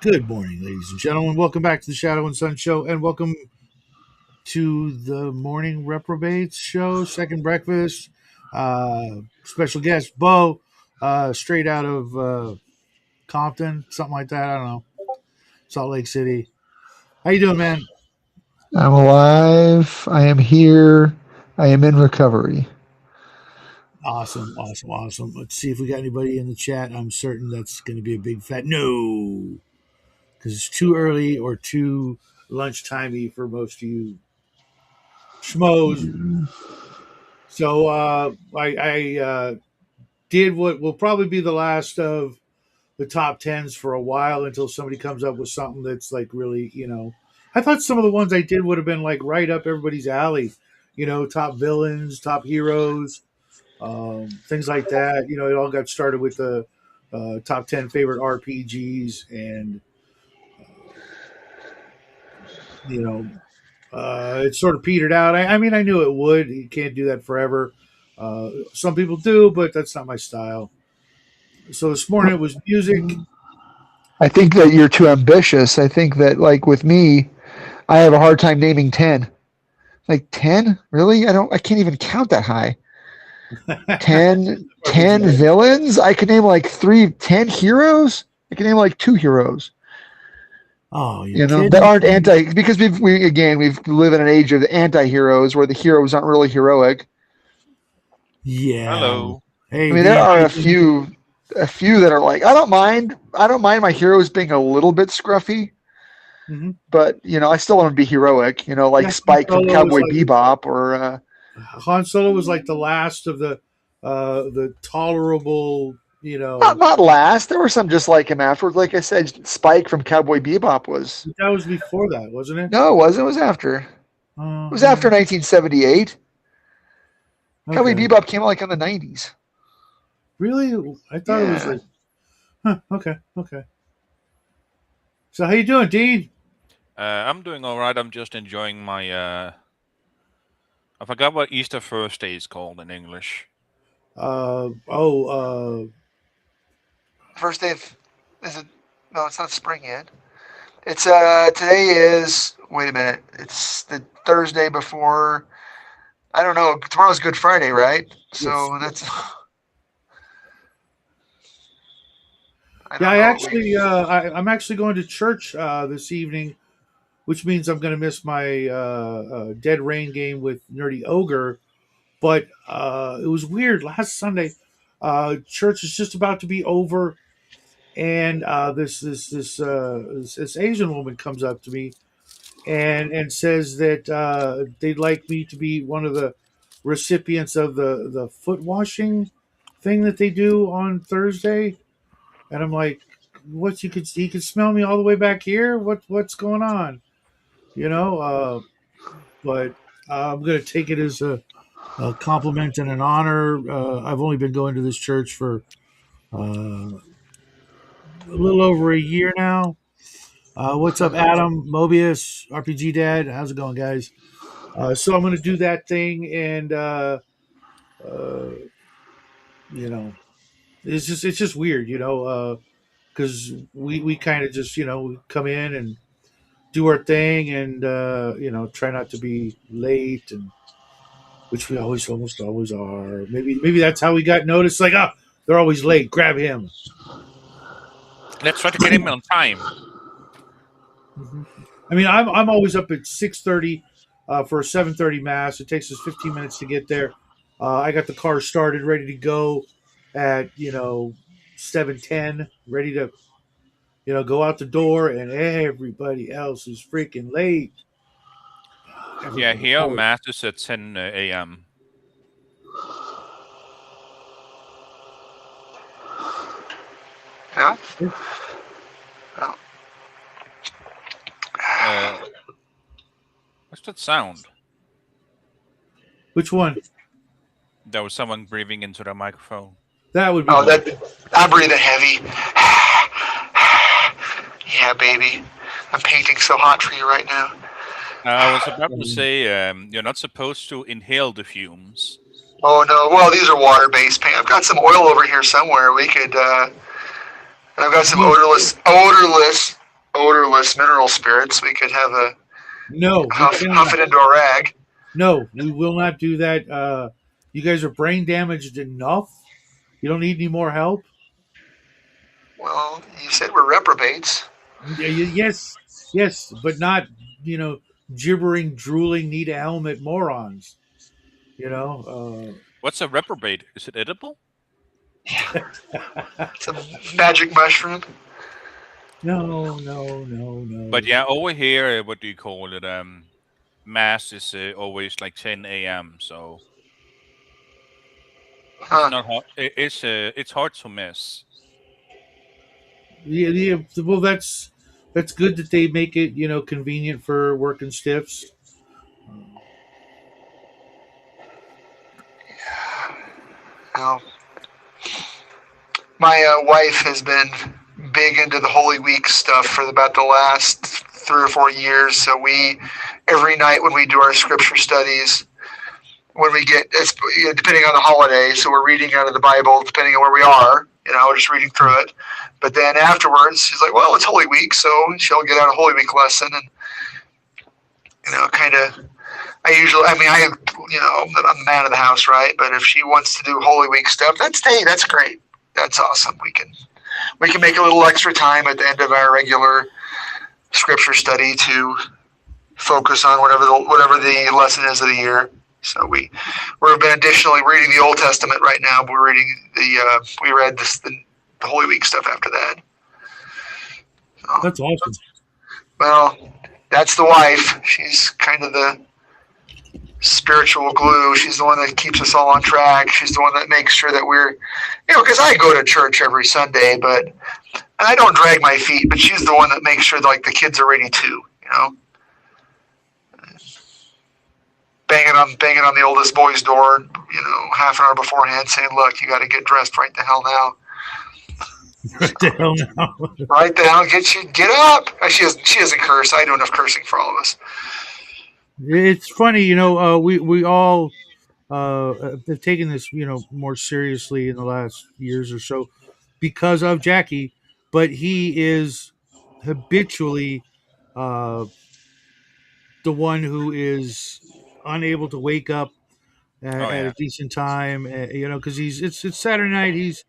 Good morning, ladies and gentlemen. Welcome back to the Shadow and Sun Show, and welcome to the morning Reprobates show, second breakfast. Special guest Bo, straight out of Compton, something like that. I don't know, Salt Lake City. How you doing, man? I'm alive. I am here. I am in recovery. Awesome, awesome, awesome. Let's see if we got anybody in the chat. I'm certain that's going to be a big fat no, because it's too early or too lunchtimey for most of you schmoes. So I did what will probably be the last of the top tens for a while until somebody comes up with something that's like really, I thought some of the ones I did would have been like right up everybody's alley, top villains, top heroes, things like that. It all got started with the top 10 favorite RPGs, and, you know, it sort of petered out. I mean, I knew it would. You can't do that forever. Some people do, but that's not my style. So this morning it was music. I think that you're too ambitious. I think that, like with me, I have a hard time naming 10. Like 10? Really? I can't even count that high. 10, Garbage 10 love. villains? I could name like 10 heroes? I could name like 2 heroes. Oh, you're That kidding aren't me. anti, because we've live in an age of anti-heroes where the heroes aren't really heroic. Yeah. Hello. I Hey, mean, there Dean. are a few that are like, I don't mind my heroes being a little bit scruffy, Mm-hmm. but I still want to be heroic. Like Yeah, Han Spike from Solo was Cowboy like Bebop, or the last of the tolerable. not last. There were some just like him afterwards. Like I said, Spike from Cowboy Bebop was That was before that, wasn't it? no, it wasn't. It was after. It was after Yeah. 1978. Cowboy Okay. Bebop came out like in the 90s. Really? I thought it was Yeah. like. Huh, okay. Okay. So how you doing, Dean? I'm doing all right. I'm just enjoying my. I forgot what Easter Thursday is called in English. Oh. First day of is it? No, it's not spring yet. It's today is wait a minute. It's the Thursday before. I don't know. Tomorrow's Good Friday, right? Yes. So that's I Yeah. don't I know. actually. I'm actually going to church this evening, which means I'm going to miss my Dead Rain game with Nerdy Ogre. But it was weird. Last Sunday, church is just about to be over, and this Asian woman comes up to me and says that they'd like me to be one of the recipients of the foot washing thing that they do on Thursday. And I'm like, what? You could smell me all the way back here. What's going on? You know. But I'm gonna take it as a compliment and an honor. I've only been going to this church for a little over a year now. What's up, Adam, Mobius, RPG Dad? How's it going, guys? So I'm going to do that thing, and uh, you know, it's just weird, because we kind of just we come in and do our thing, and try not to be late, and which we always almost always are. Maybe that's how we got noticed. Like, they're always late. Grab him. Let's try to get him on time. hmm I mean, I'm always up at 6:30 for a 7:30 mass. It takes us 15 minutes to get there. I got the car started, ready to go at 7:10, ready to go out the door, and everybody else is freaking late. Yeah, Everybody here else. mass is at 10 a.m. yeah. Oh. Uh, what's that sound? Which one? There was someone breathing into the microphone. That would be Oh, Bo. that I'm breathing heavy. Yeah, baby. I'm painting so hot for you right now. I was about to Um, say you're not supposed to inhale the fumes. Oh no. Well, these are water-based paint. I've got some oil over here somewhere. We could. I've got some you odorless. odorless mineral spirits. We could have a No, we huff cannot. it into a rag. No, we will not do that. You guys are brain damaged enough. You don't need any more help. Well, you said we're reprobates. Yes, yes, but not you know gibbering, drooling, need a helmet morons. You know. What's a reprobate? Is it edible? It's a magic mushroom. No, no, no, But no. yeah, over here, what do you call it? Mass is always like 10 a.m. So it's Huh. not hard. It's hard to miss. Yeah, yeah. Well, that's good that they make it convenient for working stiffs. Well, my wife has been big into the Holy Week stuff for about the last 3 or 4 years. So we every night when we do our scripture studies, when we get it's depending on the holiday, so we're reading out of the Bible depending on where we are. We're just reading through it. But then afterwards, she's like, "Well, it's Holy Week," so she'll get out a Holy Week lesson and kind of. I'm the man of the house, right? But if she wants to do Holy Week stuff, that's great. That's awesome. We can make a little extra time at the end of our regular scripture study to focus on whatever the lesson is of the year. So we've been additionally reading the Old Testament right now. But we're reading we read the Holy Week stuff after that. So, That's awesome. well, that's the wife. She's kind of the spiritual glue. She's the one that keeps us all on track. She's the one that makes sure that we're, because I go to church every Sunday, and I don't drag my feet, but she's the one that makes sure that, like, the kids are ready too. Banging on the oldest boy's door, half an hour beforehand, saying, "Look, you got to get dressed right the hell now." Right the hell now. Right the hell, get up. She doesn't curse. I do enough cursing for all of us. It's funny, we all have taken this, more seriously in the last years or so because of Jackie, but he is habitually uh, the one who is unable to wake up Oh at a yeah. decent time, because it's Saturday night. He's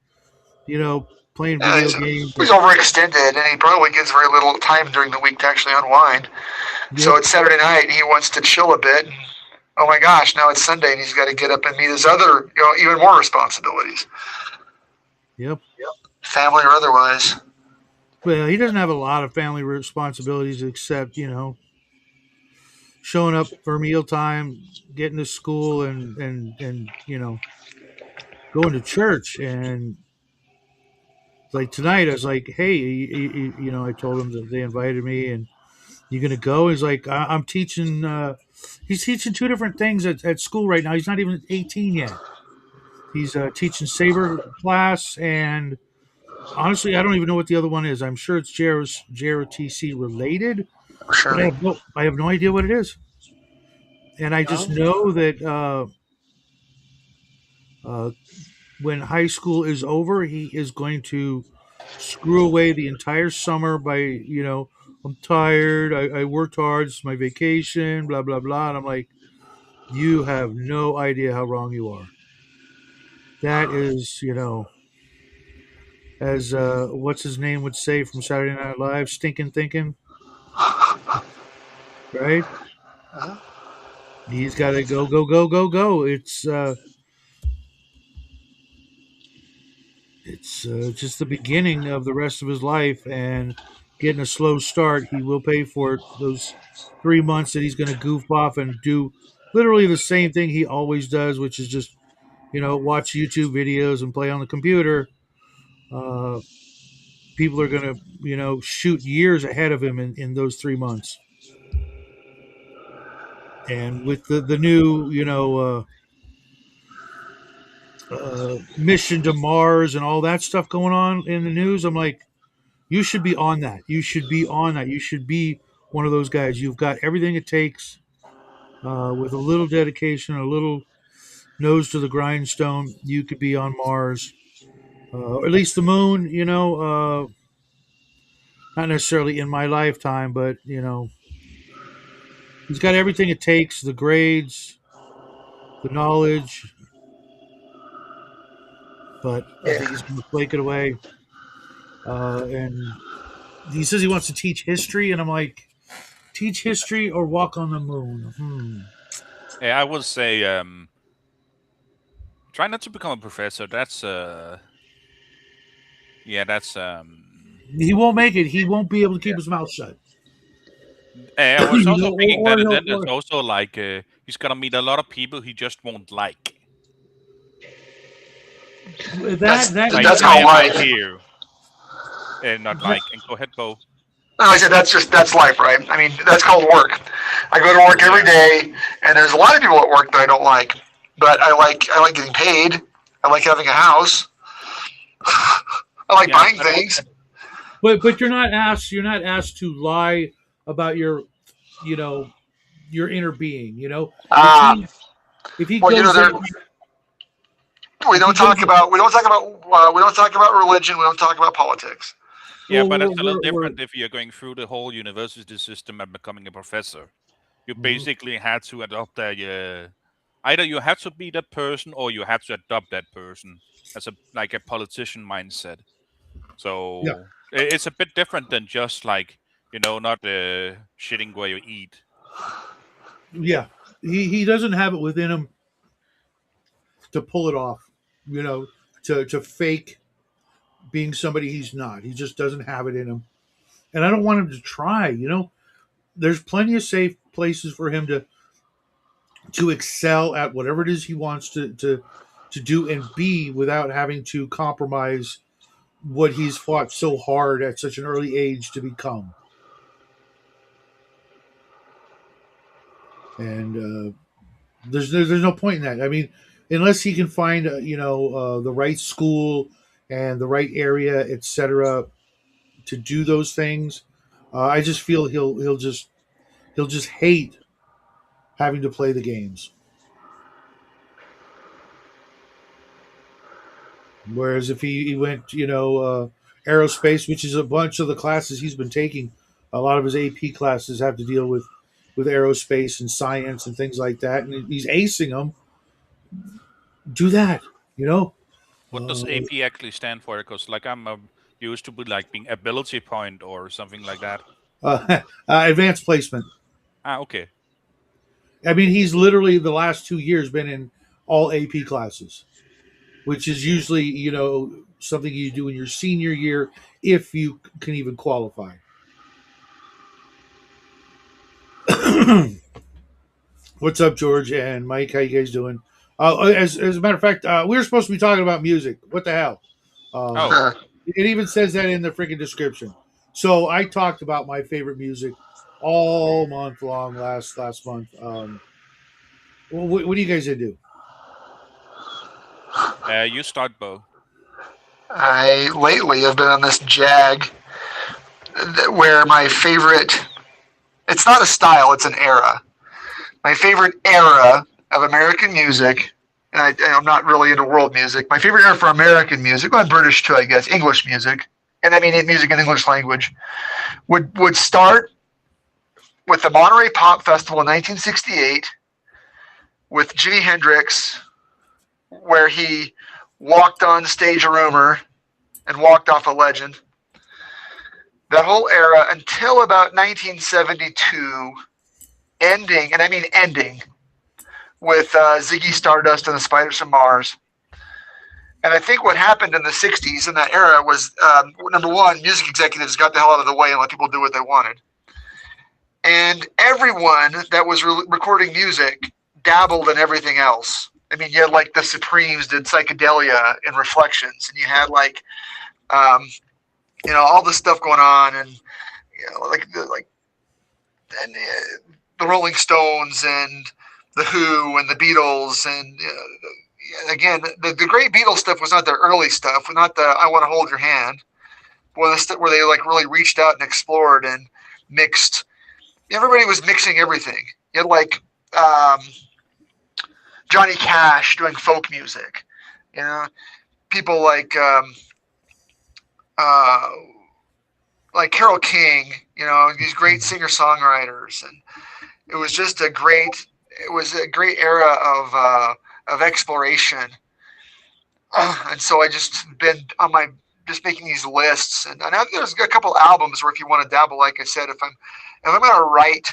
playing Yeah, video he's, games. he's overextended, and he probably gets very little time during the week to actually unwind. So Yep, it's Saturday night, and he wants to chill a bit. And, oh my gosh, now it's Sunday, and he's got to get up and meet his other, even more responsibilities, yep. family or otherwise. Well, he doesn't have a lot of family responsibilities except showing up for mealtime, getting to school, and going to church. And like tonight, I was like, "Hey, I told him that they invited me, and you gonna go?" He's like, "I'm teaching." He's teaching two different things at school right now. He's not even 18 yet. He's teaching saber class, and honestly, I don't even know what the other one is. I'm sure it's JROTC related, but Sure. I have no idea what it is. And I just know that uh, when high school is over, he is going to screw away the entire summer by, I'm tired. I worked hard. It's my vacation, blah, blah, blah. And I'm like, you have no idea how wrong you are. That is, as what's his name would say from Saturday Night Live, stinking thinking, right? He's got to go, go, go, go, go. It's just the beginning of the rest of his life, and getting a slow start. He will pay for it. Those 3 months that he's going to goof off and do literally the same thing he always does, which is just watch YouTube videos and play on the computer. Uh, People are going to shoot years ahead of him in those 3 months. And with the new mission to Mars and all that stuff going on in the news, I'm like, you should be on that. You should be on that. You should be one of those guys. You've got everything it takes with a little dedication, a little nose to the grindstone. You could be on Mars, or at least the moon. Not necessarily in my lifetime, but he's got everything it takes: the grades, the knowledge. But I Yeah. think he's going to flake it away. And he says he wants to teach history, and I'm like, teach history or walk on the moon. Yeah, I would say try not to become a professor. That's yeah, that's He won't make it. He won't be able to keep his mouth shut. I was also thinking Or that, and he'll. then there's also like he's gonna meet a lot of people he just won't like. That's That Like that's I called am not life. here, and not that like. And go ahead, Bo. No, I said that's life, right? I mean, that's called work. I go to work every Yeah, day, and there's a lot of people at work that I don't like, but I like getting paid. I like having a house. I like yeah, buying but things. but you're not asked to lie about you know your inner being. If Uh, he well, goes there, we if he don't goes talk about religion. We don't talk about politics. yeah, well, but we're, it's a little we're, we're different if you're going through the whole university system and becoming a professor. You Mhm. basically had to adopt a either you had to be that person or you had to adopt that person as a like a politician mindset. Yeah, So it's a bit different than just like not shitting where you eat. yeah. He doesn't have it within him to pull it off. To fake being somebody he's not. He just doesn't have it in him, and I don't want him to try. There's plenty of safe places for him to excel at whatever it is he wants to do and be without having to compromise what he's fought so hard at such an early age to become. And there's no point in that. I mean, unless he can find the right school and the right area, etc., to do those things, I just feel he'll just hate having to play the games. Whereas if he went, aerospace, which is a bunch of the classes he's been taking, a lot of his AP classes have to deal with aerospace and science and things like that, and he's acing them. Do that, you know. What does AP actually stand for? Because like used to be like being ability point or something like that. Advanced placement. Ah, okay. I mean, he's literally the last 2 years been in all AP classes, which is usually something you do in your senior year if you can even qualify. What's up, George and Mike? How you guys doing? As a matter of fact, we were supposed to be talking about music. What the hell? Um, Oh, Uh, it even says that in the freaking description. So I talked about my favorite music all month long last month. What do you guys do? you start, Bo. I lately have been on this jag where my favorite. It's not a style; it's an era. My favorite era of American music, and I'm not really into world music. My favorite era for American music, well, British too, I guess, English music, and I mean music in English language, would start with the Monterey Pop Festival in 1968 with Jimi Hendrix, where he walked on stage a rumor and walked off a legend. That whole era until about 1972, ending, and I mean ending, with Ziggy Stardust and the Spiders from Mars. And I think what happened in the 60s in that era was number one, music executives got the hell out of the way and let people do what they wanted. And everyone that was recording music dabbled in everything else. I mean, you had like the Supremes did psychedelia and reflections, and you had like, all this stuff going on, and and the Rolling Stones and the Who and the Beatles, and again, the great Beatles stuff was not their early stuff, not the "I Want to Hold Your Hand," where they like really reached out and explored and mixed. Everybody was mixing everything. You had like um, Johnny Cash doing folk music, you know, people like uh, like Carole King, these great singer songwriters, and it was just a great. It was a great era of exploration, and so I just been on my just making these lists, and I know there's a couple albums where if you want to dabble, like I said, if I'm gonna write,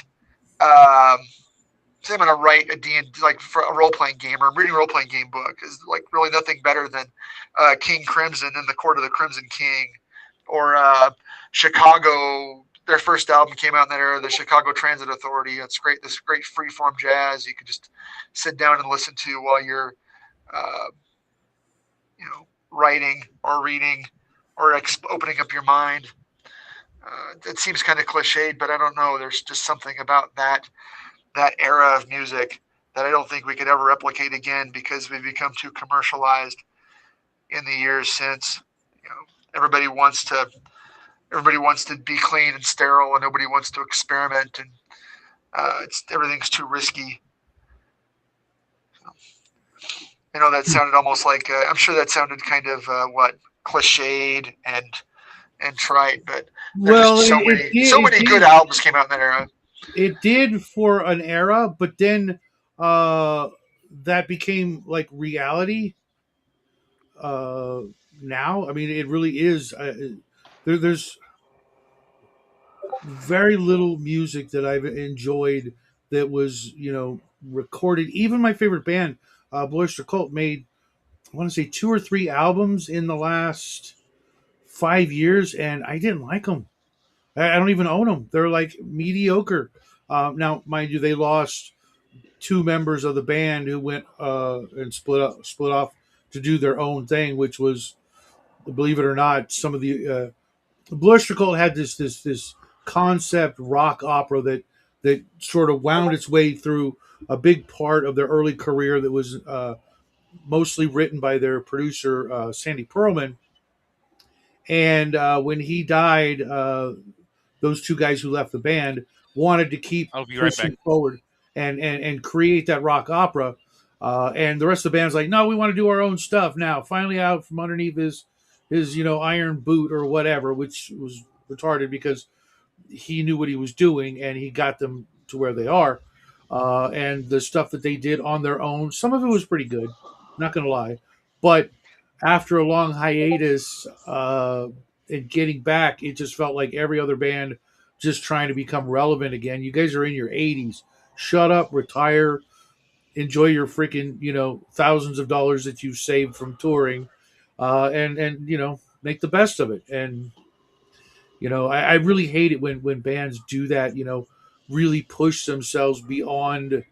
say I'm gonna write a D and like for a role playing game, or I'm reading a role playing game book, is like really nothing better than King Crimson and the Court of the Crimson King, or Chicago. Their first album came out in that era, the Chicago Transit Authority. It's great. This great freeform jazz you could just sit down and listen to while you're, uh, writing or reading or opening up your mind. It seems kind of cliched, but I don't know. There's just something about that era of music that I don't think we could ever replicate again because we've become too commercialized in the years since. You know, everybody wants to everybody wants to be clean and sterile, and nobody wants to experiment, and everything's too risky. That sounded almost like I'm sure that sounded kind of cliched and trite, but there's Well, just so many good albums came out in that era. it did for an era, but then uh, that became like reality. Uh, Now, I mean, it really is. There's very little music that I've enjoyed that was recorded. Even my favorite band, Blue Oyster Cult, made, I want to say, two or three albums in the last 5 years, and I didn't like them. I don't even own them. They're like mediocre. Now, mind you, they lost two members of the band who went and split off to do their own thing, which was, believe it or not, some of the Blue Oyster Cult had this concept rock opera that sort of wound its way through a big part of their early career that was mostly written by their producer Sandy Pearlman. And when he died, those two guys who left the band wanted to keep I'll be right back. pushing forward and create that rock opera. And the rest of the band's like, no, we want to do our own stuff now. Finally, out from underneath his iron boot or whatever, which was retarded because he knew what he was doing and he got them to where they are. And the stuff that they did on their own, some of it was pretty good, not gonna lie, but after a long hiatus and getting back, it just felt like every other band just trying to become relevant again. You guys are in your 80s. Shut up, retire, enjoy your freaking thousands of dollars that you've saved from touring, and make the best of it. And I really hate it when bands do that. Really push themselves beyond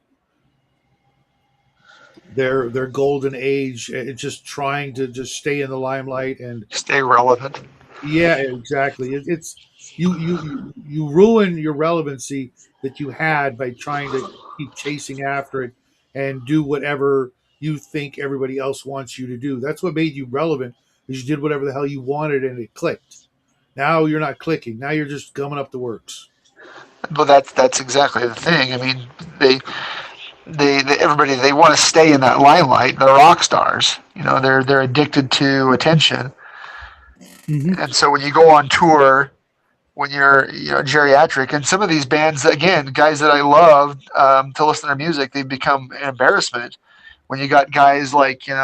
their golden age, just trying to just stay in the limelight. And Stay relevant. yeah, exactly. It's you ruin your relevancy that you had by trying to keep chasing after it and do whatever you think everybody else wants you to do. That's what made you relevant, is you did whatever the hell you wanted and it clicked. Now you're not clicking. Now you're just gumming up the works. Well, that's exactly the thing. I mean, they everybody they want to stay in that limelight. They're rock stars. They're addicted to attention, Mm-hmm. and so when you go on tour, when you're geriatric, and some of these bands, again, guys that I love to listen to their music, they become an embarrassment. When you got guys like Steve,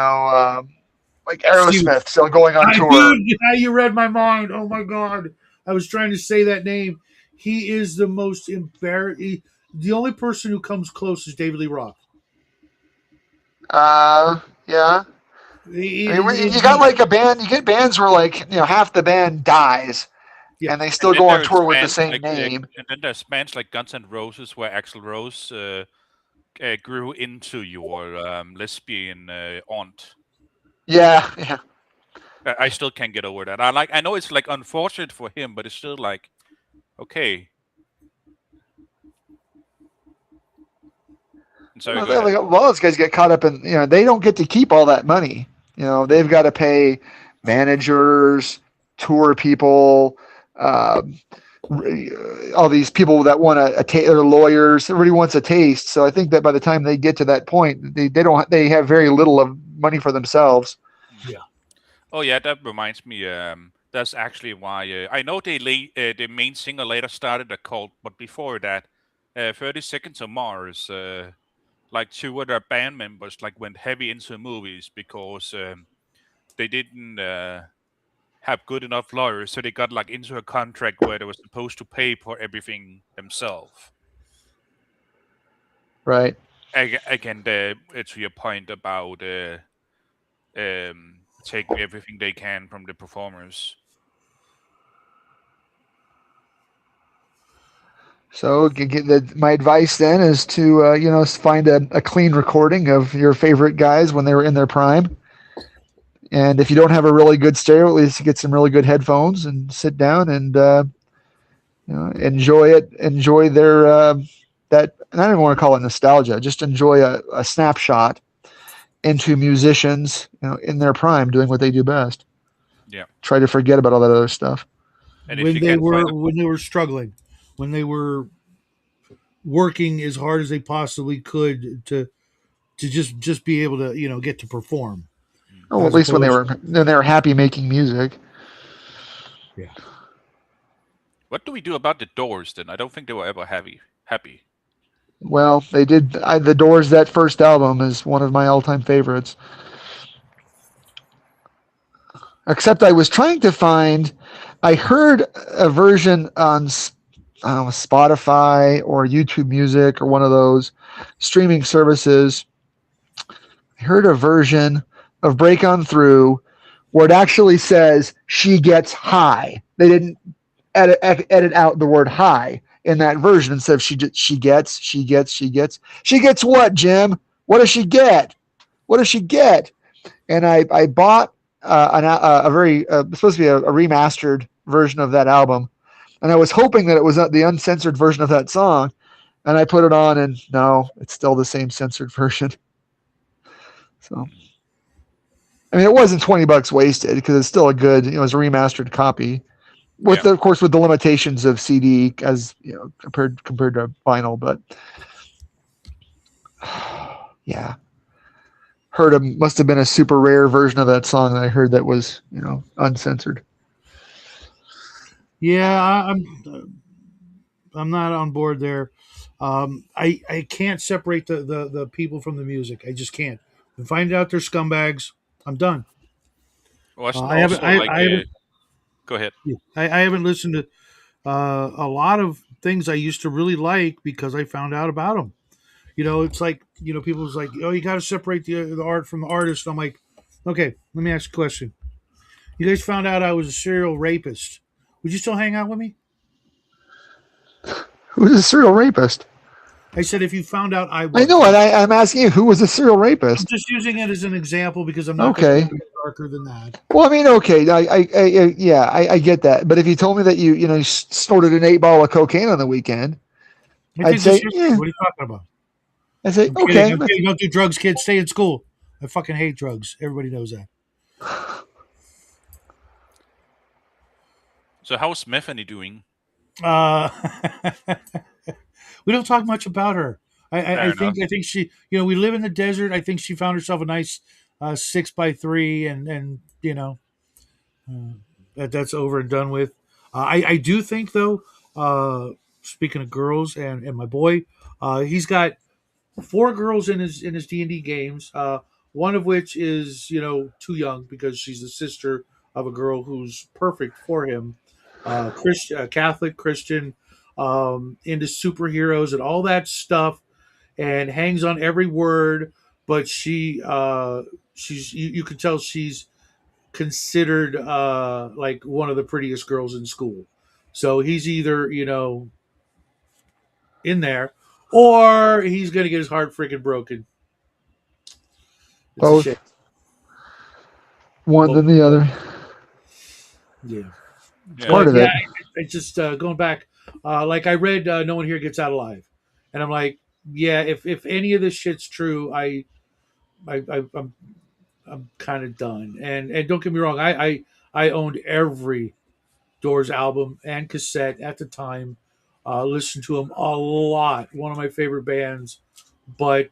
Aerosmith still going on tour. dude, how you read my mind? Oh my god, I was trying to say that name. He is the most embarrassing. The only person who comes close is David Lee Roth. Yeah. I mean, you got like a band. You get bands where half the band dies, Yeah, and they And still then go on there's tour with the bands same like name. and then there's bands like Guns N' Roses where Axl Rose grew into your lesbian aunt. Yeah, yeah. I still can't get over that. I know it's like unfortunate for him, but it's still like okay. And sorry, Well, go ahead. those guys get caught up in they don't get to keep all that money. They've got to pay managers, tour people, um, all these people that want or lawyers. Everybody wants a taste. So I think that by the time they get to that point, they have very little of money for themselves. yeah. Oh yeah, that reminds me. That's actually why I know the main singer later started a cult, but before that, 30 Seconds to Mars, like two of their band members, like went heavy into movies because they didn't have good enough lawyers, so they got like into a contract where they were supposed to pay for everything themselves. Right. Again, to your point about taking everything they can from the performers. So my advice then is to find a clean recording of your favorite guys when they were in their prime. And if you don't have a really good stereo, at least get some really good headphones and sit down and enjoy it. Enjoy their that. And I don't even want to call it nostalgia. Just enjoy a snapshot into musicians, in their prime, doing what they do best. Yeah. Try to forget about all that other stuff. And if you can find a When they were struggling, when they were working as hard as they possibly could to just be able to get to perform, Oh, well, at as least opposed when they were happy making music. yeah. what do we do about the Doors then? I don't think they were ever happy. Well, they did. The Doors, that first album is one of my all-time favorites. Except I was trying to find. I heard a version on Spotify or YouTube Music or one of those streaming services. I heard a version of Break On Through where it actually says she gets high. They didn't edit out the word high in that version. Instead of she gets what, Jim? What does she get? What does she get? And I bought a very supposed to be a remastered version of that album, and I was hoping that it was the uncensored version of that song, and I put it on, and no, it's still the same censored version. So, I mean, it wasn't $20 wasted because it's still a good, it was a remastered copy. With Yeah. of course, with the limitations of CD as compared to vinyl, but yeah, must have been a super rare version of that song that I heard that was uncensored. Yeah, I'm not on board there. I can't separate the people from the music. I just can't. If I find out they're scumbags, I'm done. Wasn't I haven't also like I haven't go ahead. I haven't listened to a lot of things I used to really like because I found out about them. It's like people's like, oh, you got to separate the art from the artist. I'm like, okay, let me ask you a question. You guys found out I was a serial rapist. Would you still hang out with me? Who's a serial rapist? I said if you found out I I was. know, and I'm asking you, who was a serial I'm rapist? just using it as an example because I'm not going to Okay. go any darker than that. Well, I mean, okay, yeah, I get that. But if you told me that you snorted an 8 ball of cocaine on the weekend, I I'd did just say, yesterday. yeah. What are you talking about? I'd say, I'm kidding. okay. I'm kidding. Don't do drugs, kids. Stay in school. I fucking hate drugs. Everybody knows that. So how's Methany doing? Uh, we don't talk much about her. Fair enough. I think she, we live in the desert. I think she found herself a nice 6x3, and that's over and done with. I do think though. Speaking of girls and my boy, he's got four girls in his D&D games. One of which is too young because she's the sister of a girl who's perfect for him. Catholic Christian, into superheroes and all that stuff, and hangs on every word. But she's you can tell she's considered like one of the prettiest girls in school. So he's either in there, or he's gonna get his heart freaking broken. It's a shame. Both, one Both. than the other. Yeah. It's Yeah. part But of yeah, it. I just going back. Like I read, no one here gets out alive, and I'm like, yeah. If any of this shit's true, I'm kind of done. And don't get me wrong, I owned every Doors album and cassette at the time. Listened to them a lot. One of my favorite bands, but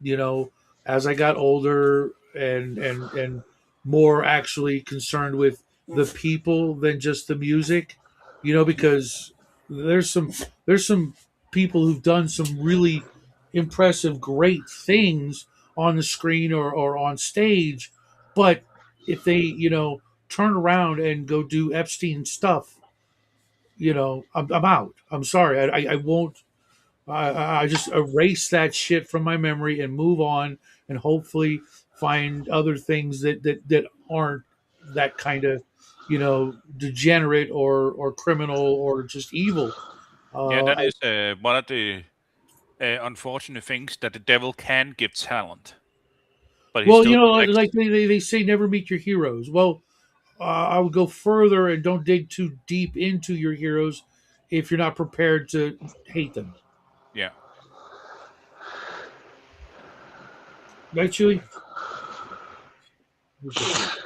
you know, as I got older and more actually concerned with the people than just the music, because there's some there's some people who've done some really impressive, great things on the screen or on stage, but if they turn around and go do Epstein stuff, I'm out. I'm sorry, I won't. I just erase that shit from my memory and move on, and hopefully find other things that aren't that kind of degenerate or criminal or just evil. Yeah, that I, is one of the unfortunate things that the devil can give talent, but he well, still like collects. they say, never meet your heroes. Well, I would go further and don't dig too deep into your heroes if you're not prepared to hate them. Yeah. Right, Chewy? Who's this here?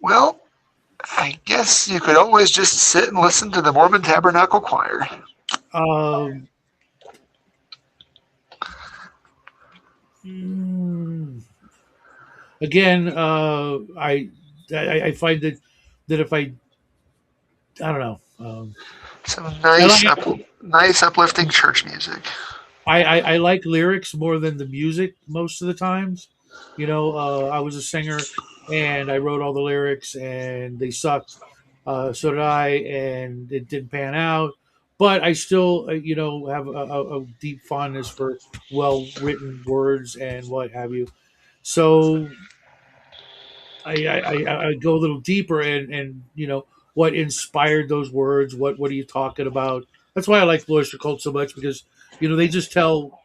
Well, I guess you could always just sit and listen to the Mormon Tabernacle Choir. Um, mm, again, I find that if I don't know, Some I nice, like nice uplifting church music. I like lyrics more than the music most of the times. I was a singer and I wrote all the lyrics and they sucked. So did I, and it didn't pan out. But I still, have a deep fondness for well written words and what have you. So I go a little deeper and what inspired those words. What are you talking about? That's why I like Blue Oyster Cult so much because they just tell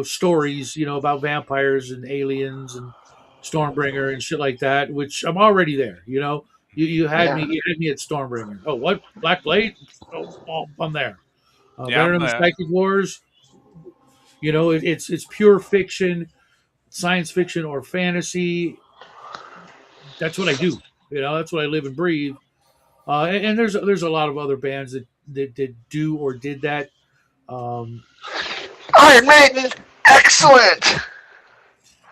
stories about vampires and aliens and Stormbringer and shit like that. Which I'm already there. You had me Yeah. at Stormbringer. Oh, what Black Blade? Oh, I'm there. Yeah, Venom and Psychic Wars. It's pure fiction, science fiction, or fantasy. That's what I do. That's what I live and breathe. And there's a lot of other bands that do or did that. Um, Iron Maiden, excellent.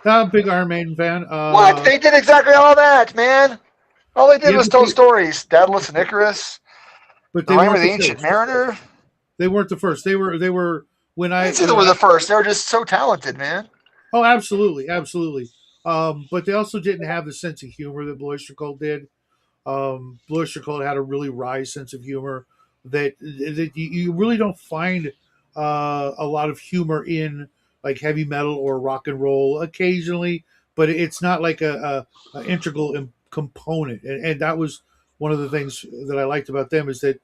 I'm a big Iron Maiden fan. What? They did exactly all that, man. All they did Yeah, was tell stories. Daedalus and Icarus, but The they Rhyme of weren't the the Ancient first. Mariner. They weren't the first. They were when I I didn't say they when were I the first. They were just so talented, man. oh, absolutely, absolutely. But they also didn't have the sense of humor that Blue Oyster Cult did. Blue Oyster Cult had a really wry sense of humor that you really don't find a lot of humor in like heavy metal or rock and roll occasionally, but it's not like a integral component. And that was one of the things that I liked about them is that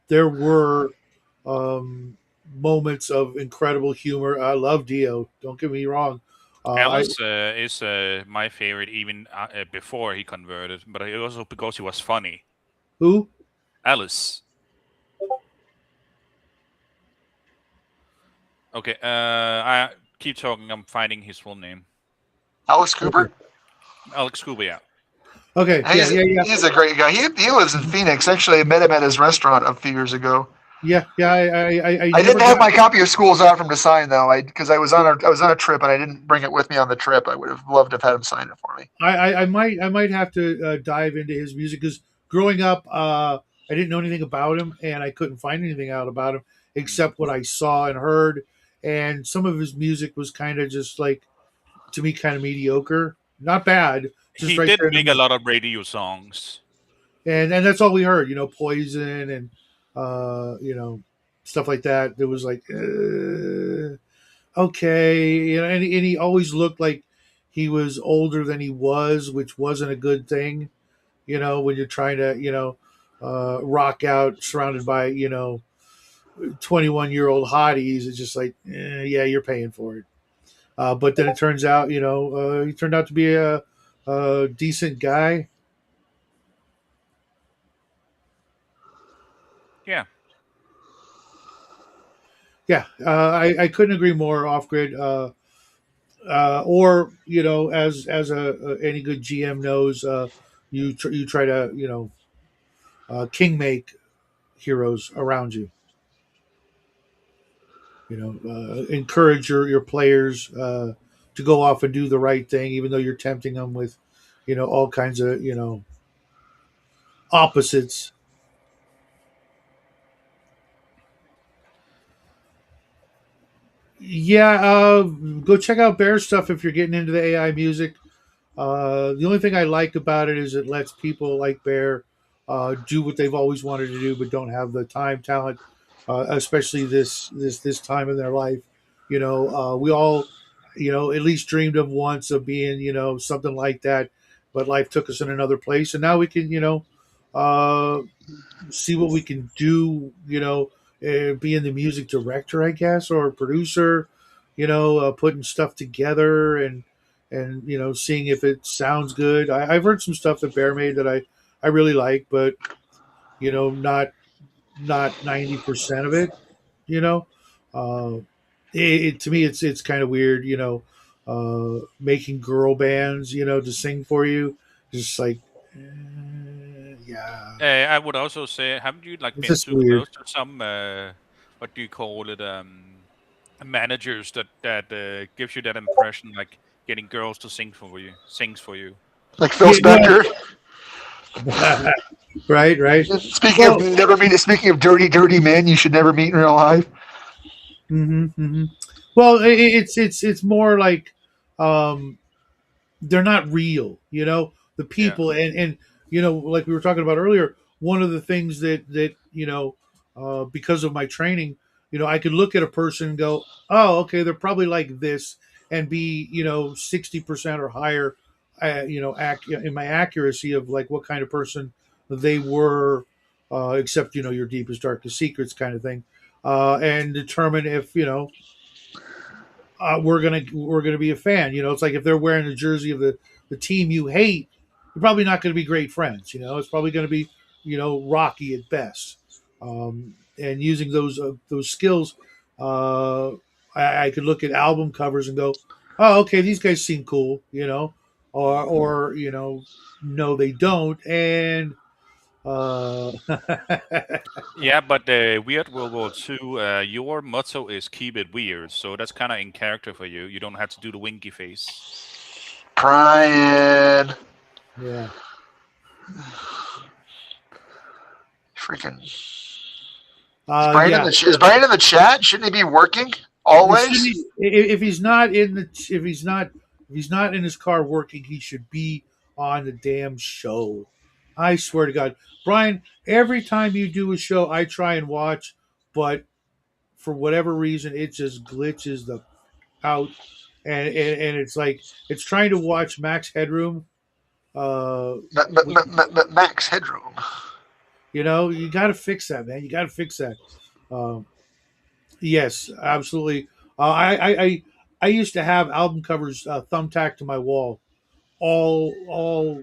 there were um, moments of incredible humor. I love Dio. Don't get me wrong. I Alice is my favorite even before he converted, but also because he was funny. who Alice. Okay, I keep talking. I'm finding his full name. Alex okay Cooper. Alex Kuba, yeah. okay yeah He's yeah yeah he's a great guy. He lives in Phoenix. Actually, I met him at his restaurant a few years ago. yeah. I I never didn't have got. my copy of Schools Out from to sign though, because I was on a trip and I didn't bring it with me on the trip. I would have loved to have had him sign it for me. I might have to dive into his music because growing up, I didn't know anything about him, and I couldn't find anything out about him Mm. except what I saw and heard. And some of his music was kind of just like to me, kind of mediocre. Not bad, just He right did there in the make a middle. lot of radio songs. And that's all we heard. Poison and stuff like that. There was like. Okay, and he always looked like he was older than he was, which wasn't a good thing. When you're trying to, rock out surrounded by 21-year-old hotties, it's just like, yeah, you're paying for it. But then it turns out, he turned out to be a decent guy. Yeah. Yeah, I couldn't agree more. Off grid, or as any good GM knows, you try to king make heroes around you. Encourage your players to go off and do the right thing, even though you're tempting them with all kinds of opposites. Yeah, go check out Bear stuff if you're getting into the AI music. The only thing I like about it is it lets people like Bear do what they've always wanted to do, but don't have the time, talent, especially this time in their life. We all, at least dreamed of once of being, something like that, but life took us in another place, and now we can, uh, see what we can do. Being the music director, I guess, or producer. Putting stuff together and seeing if it sounds good. I've heard some stuff that Bear made that I really like, but not 90% of it. You know, uh, to me it's kind of weird. Making girl bands to sing for you, just like yeah, I would also say, haven't you like it's been just too weird. close to some what do you call it? Managers that gives you that impression, like getting girls to sings for you. Like Phil Yeah, Spector. right, right. Speaking of Well, never meet, speaking of dirty men, you should never meet in real life. hmm. Well, it's more like um, they're not real. The Yeah. people and like we were talking about earlier. One of the things that because of my training, I could look at a person and go, oh, okay, they're probably like this, and be 60% or higher, in my accuracy of like what kind of person they were, except your deepest darkest secrets kind of thing, and determine if we're gonna be a fan. It's like if they're wearing the jersey of the team you hate, you're probably not going to be great friends. It's probably going to be rocky at best. And using those skills, uh, I could look at album covers and go, oh, okay, these guys seem cool. Or no, they don't. And Yeah, but Weird World War II, your motto is keep it weird, so that's kind of in character for you. You don't have to do the winky face. Brian, yeah. freaking is Brian in Yeah. the is Brian in the chat? Shouldn't he be working It should always? be, if he's not in the if he's not in his car working, he should be on the damn show. I swear to God, Brian. Every time you do a show, I try and watch, but for whatever reason, it just glitches the out, and it's like it's trying to watch Max Headroom. Uh, with, Max Headroom. you got to fix that, man. You got to fix that. Um, Yes, absolutely. I used to have album covers thumbtacked to my wall. All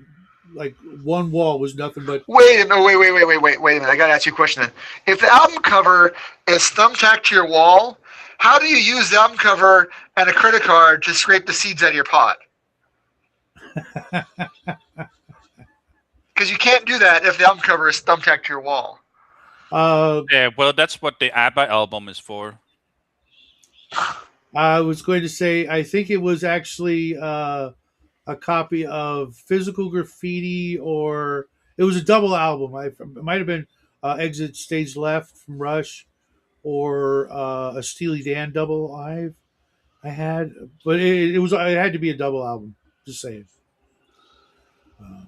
like one wall was nothing but. Wait, no, wait a minute. I gotta ask you a question then. If the album cover is thumbtacked to your wall, how do you use the album cover and a credit card to scrape the seeds out of your pot? Because you can't do that if the album cover is thumbtacked to your wall. Yeah, well, that's what the ABBA album is for. I was going to say I think it was actually a copy of Physical Graffiti, or it was a double album. It might have been Exit Stage Left from Rush, or a Steely Dan double I had, but it had to be a double album. Just saying. Uh,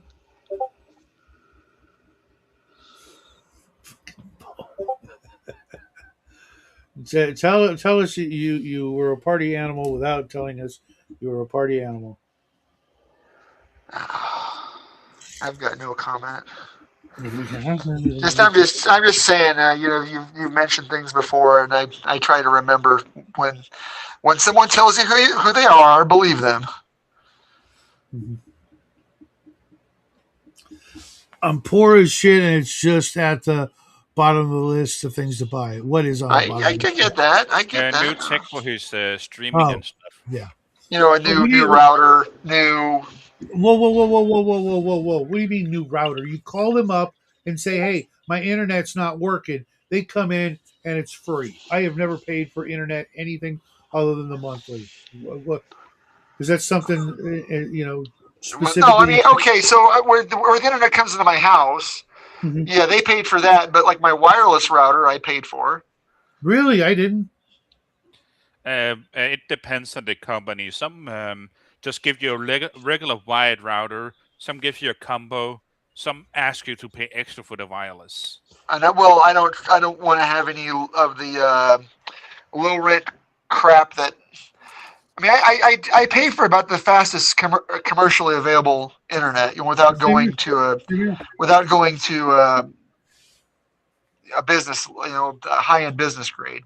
tell us you were a party animal without telling us you were a party animal. I've got no comment. Just Mhm. I'm just saying. You've mentioned things before, and I try to remember when someone tells you who they are, believe them. I'm poor as shit, and it's just at the bottom of the list of things to buy. What is on the bottom I of the can list? get that. I get New that. tech for his streaming Oh, and stuff. yeah. A But new router, new. whoa, whoa, whoa, whoa, whoa, whoa, whoa, whoa, whoa. What do you mean new router? You call them up and say, hey, my internet's not working. They come in and it's free. I have never paid for internet anything other than the monthly. What is that something No, I specifically? mean, okay. So where the internet comes into my house, Mhm. Yeah, they paid for that, but like my wireless router, I paid for. Really, I didn't. It depends on the company. Some just give you a regular wired router. Some give you a combo. Some ask you to pay extra for the wireless. And well, I don't want to have any of the low rent crap that. I mean, I pay for about the fastest commercially available internet, without Same here. going to a Same here. without going to a business, a high end business grade.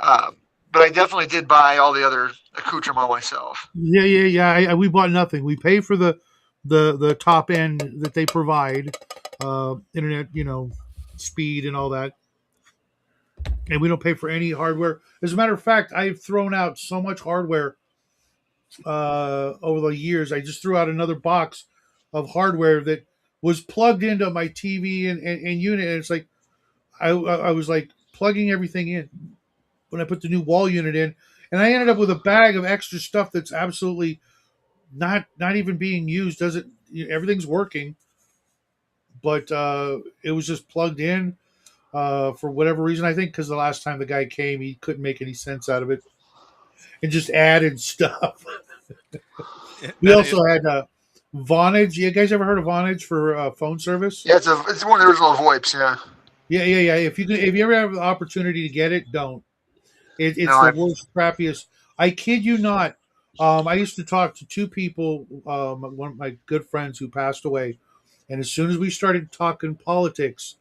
Um, but I definitely did buy all the other accoutrement myself. Yeah, yeah, yeah. We bought nothing. We pay for the top end that they provide, internet, speed and all that, and we don't pay for any hardware. As a matter of fact, I've thrown out so much hardware over the years. I just threw out another box of hardware that was plugged into my TV and unit, and it's like I was like plugging everything in when I put the new wall unit in, and I ended up with a bag of extra stuff that's absolutely not even being used. Doesn't everything's working, but it was just plugged in for whatever reason. I think because the last time the guy came, he couldn't make any sense out of it and just added stuff. We That is, also had Vonage. You guys ever heard of Vonage for phone service? Yeah, it's one of the original VoIPs. Yeah, Yeah, yeah, yeah. If you ever have the opportunity to get it, don't. no, It's the I worst, crappiest. I kid you not. I used to talk to two people, one of my good friends who passed away, and as soon as we started talking politics,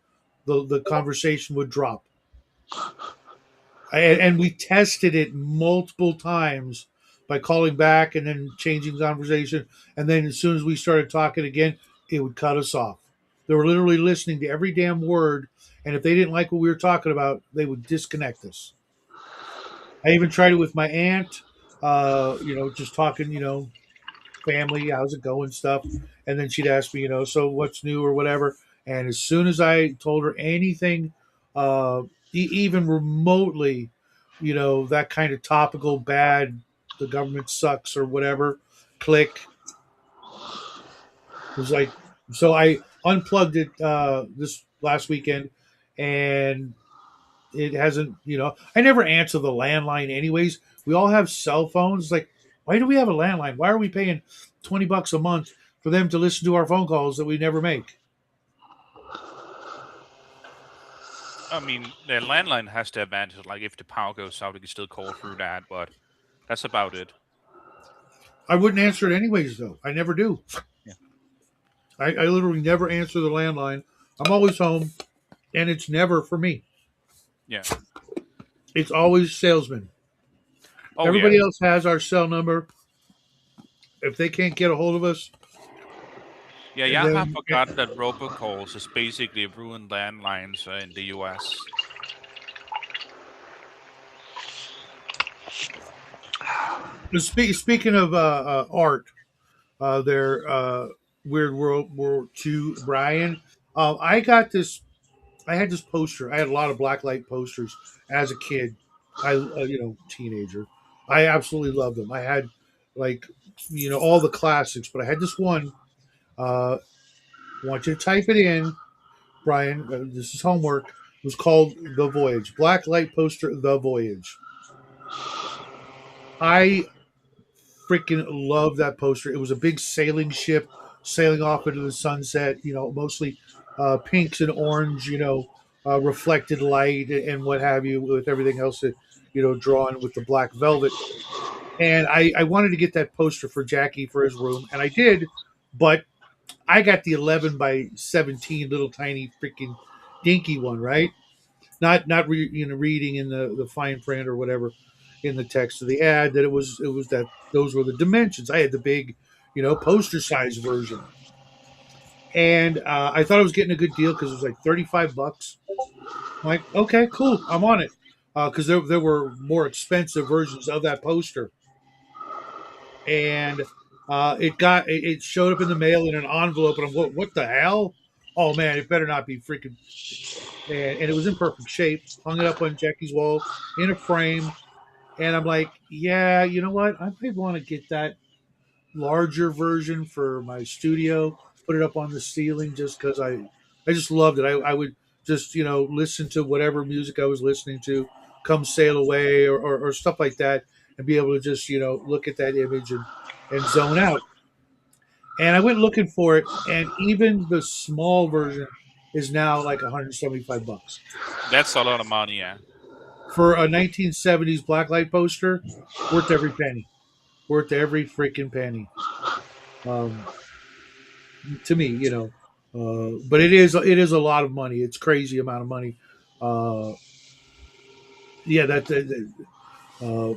the conversation would drop. And we tested it multiple times by calling back and then changing the conversation, and then as soon as we started talking again, it would cut us off. They were literally listening to every damn word, and if they didn't like what we were talking about, they would disconnect us. I even tried it with my aunt, just talking, family, how's it going, stuff. And then she'd ask me, so what's new or whatever. And as soon as I told her anything, even remotely, that kind of topical, bad, the government sucks or whatever, click. It was like, so I unplugged it this last weekend, and it hasn't, I never answer the landline anyways. We all have cell phones. Like, why do we have a landline? Why are we paying $20 a month for them to listen to our phone calls that we never make? I mean, the landline has the advantage, like if the power goes out, you can still call through that, but that's about it. I wouldn't answer it anyways, though. I never do. Yeah. I literally never answer the landline. I'm always home, and it's never for me. Yeah. It's always salesman. Oh yeah. Everybody else has our cell number. If they can't get a hold of us, Yeah, and yeah, I have then forgotten that robocalls is basically ruined landlines in the US. speaking of art, their Weird World 2, Brian. I got this. I had this poster. I had a lot of blacklight posters as a kid. Teenager. I absolutely loved them. I had like all the classics, but I had this one. I want you to type it in, Brian. This is homework. It was called The Voyage. Blacklight poster, The Voyage. I freaking love that poster. It was a big sailing ship sailing off into the sunset. Mostly pinks and orange. Reflected light and what have you, with everything else that drawn with the black velvet. And I wanted to get that poster for Jackie for his room, and I did, but I got the 11 by 17 little tiny freaking dinky one, right? Not reading in the fine print or whatever in the text of the ad that it was that those were the dimensions. I had the big, poster size version, and I thought I was getting a good deal because it was like $35. I'm like, okay, cool, I'm on it, because there were more expensive versions of that poster, and it showed up in the mail in an envelope, and I'm what the hell? Oh man, it better not be freaking. And it was in perfect shape. Hung it up on Jackie's wall in a frame. And I'm like, yeah, you know what? I might want to get that larger version for my studio. Put it up on the ceiling just because I I just loved it. I would just listen to whatever music I was listening to, "Come Sail Away" or stuff like that, and be able to just look at that image and zone out. And I went looking for it, and even the small version is now like $175 That's a lot of money. Yeah. for a 1970s blacklight poster. Worth every penny. Worth every freaking penny. Um, to me, but it is a lot of money. It's crazy amount of money. Uh, yeah, uh,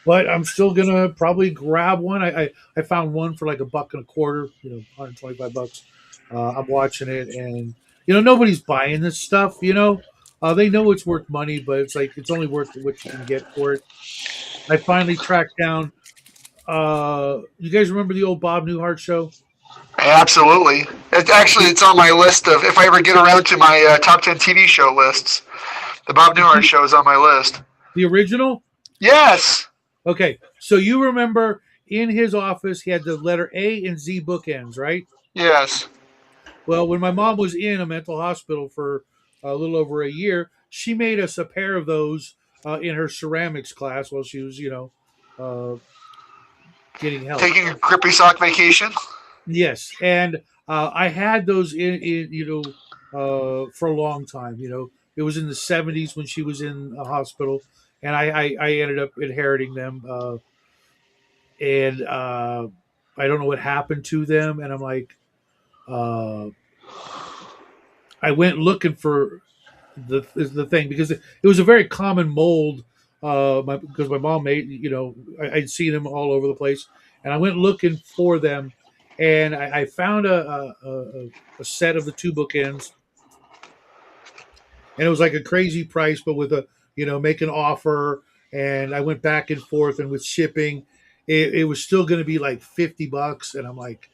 but I'm still gonna probably grab one. I found one for like a buck and a quarter. 125 bucks. I'm watching it, and nobody's buying this stuff. They know it's worth money, but it's like it's only worth what you can get for it. I finally tracked down. You guys remember the old Bob Newhart show? Absolutely. It's on my list of if I ever get around to my top 10 TV show lists. The Bob Newhart show is on my list. The original? Yes. Okay, so you remember in his office he had the letter A and Z bookends, right? Yes. Well, when my mom was in a mental hospital for a little over a year, she made us a pair of those in her ceramics class while she was, uh, getting help. Taking a grippy sock vacation. Yes, and I had those in for a long time. It was in the '70s when she was in a hospital, and I ended up inheriting them. And I don't know what happened to them. And I'm like, uh, I went looking for the thing because it was a very common mold. Because my mom made, I'd seen them all over the place, and I went looking for them, and I found a set of the two bookends, and it was like a crazy price, but with a make an offer, and I went back and forth, and with shipping, it was still going to be like $50, and I'm like,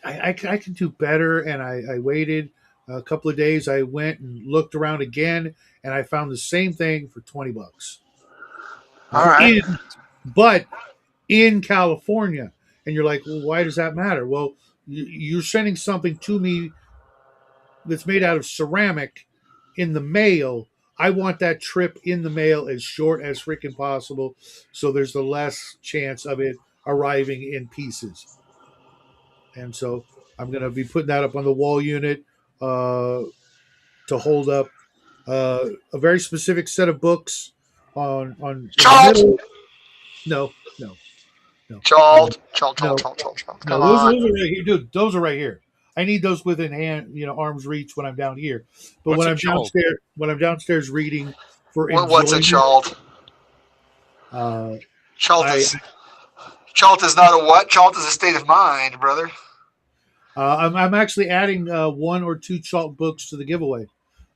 I can do better. And I waited a couple of days. I went and looked around again, and I found the same thing for $20. All right. But in California, and you're like, well, why does that matter? Well, you're sending something to me that's made out of ceramic in the mail. I want that trip in the mail as short as freaking possible, so there's the less chance of it arriving in pieces. And so I'm going to be putting that up on the wall unit uh, to hold up a very specific set of books on in the Chalt. middle. No, no, no, Chalt. Chalt. Chalt. no, Chalt. Chalt. Chalt. Come no. Those on. are right here, dude. Those are right here. I need those within hand, arm's reach when I'm down here. But What's a jolt? when I'm downstairs reading for What's a enjoyment, chalt? uh, Chalt I is Chalt is not a what? Chalt is a state of mind, brother. I'm actually adding one or two chalk books to the giveaway.